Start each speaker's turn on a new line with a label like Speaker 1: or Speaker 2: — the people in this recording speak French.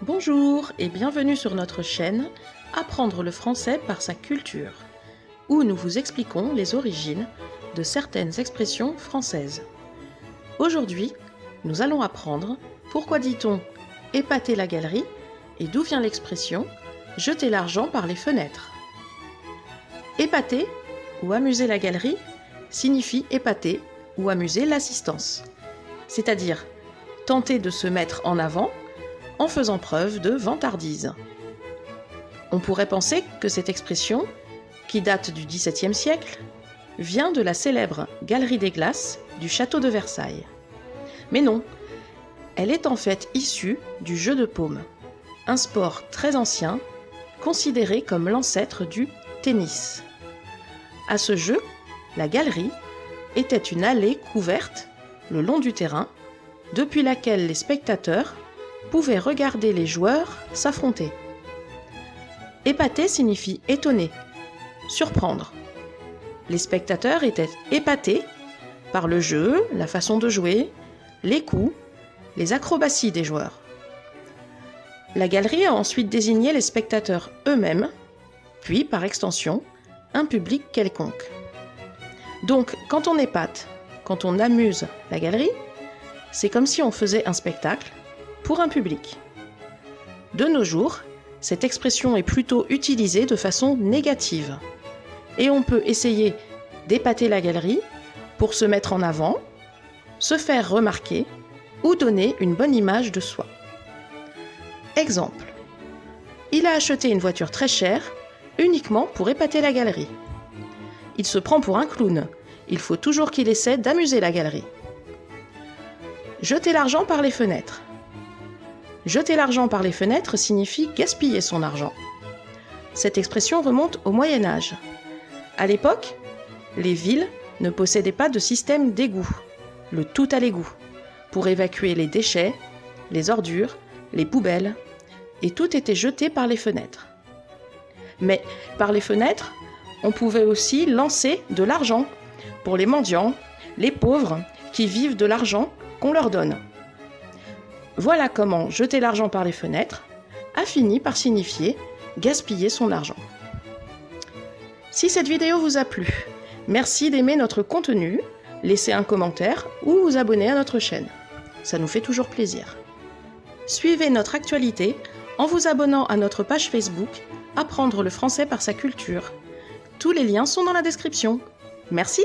Speaker 1: Bonjour et bienvenue sur notre chaîne Apprendre le français par sa culture, où nous vous expliquons les origines de certaines expressions françaises. Aujourd'hui, nous allons apprendre pourquoi dit-on « épater la galerie » et d'où vient l'expression « jeter l'argent par les fenêtres ». Épater ou amuser la galerie signifie épater ou amuser l'assistance, c'est-à-dire tenter de se mettre en avant en faisant preuve de vantardise. On pourrait penser que cette expression, qui date du XVIIe siècle, vient de la célèbre Galerie des Glaces du château de Versailles. Mais non, elle est en fait issue du jeu de paume, un sport très ancien, considéré comme l'ancêtre du tennis. À ce jeu, la galerie était une allée couverte le long du terrain, depuis laquelle les spectateurs pouvaient regarder les joueurs s'affronter. Épater signifie étonner, surprendre. Les spectateurs étaient épatés par le jeu, la façon de jouer, les coups, les acrobaties des joueurs. La galerie a ensuite désigné les spectateurs eux-mêmes, puis par extension, un public quelconque. Donc, quand on épate, quand on amuse la galerie, c'est comme si on faisait un spectacle pour un public. De nos jours, cette expression est plutôt utilisée de façon négative. Et on peut essayer d'épater la galerie pour se mettre en avant, se faire remarquer ou donner une bonne image de soi. Exemple. Il a acheté une voiture très chère uniquement pour épater la galerie. Il se prend pour un clown. Il faut toujours qu'il essaie d'amuser la galerie. Jeter l'argent par les fenêtres. Jeter l'argent par les fenêtres signifie gaspiller son argent. Cette expression remonte au Moyen Âge. À l'époque, les villes ne possédaient pas de système d'égout, le tout à l'égout, pour évacuer les déchets, les ordures, les poubelles, et tout était jeté par les fenêtres. Mais par les fenêtres, on pouvait aussi lancer de l'argent pour les mendiants, les pauvres qui vivent de l'argent qu'on leur donne. Voilà comment jeter l'argent par les fenêtres a fini par signifier gaspiller son argent. Si cette vidéo vous a plu, merci d'aimer notre contenu, laisser un commentaire ou vous abonner à notre chaîne. Ça nous fait toujours plaisir. Suivez notre actualité en vous abonnant à notre page Facebook Apprendre le français par sa culture. Tous les liens sont dans la description. Merci!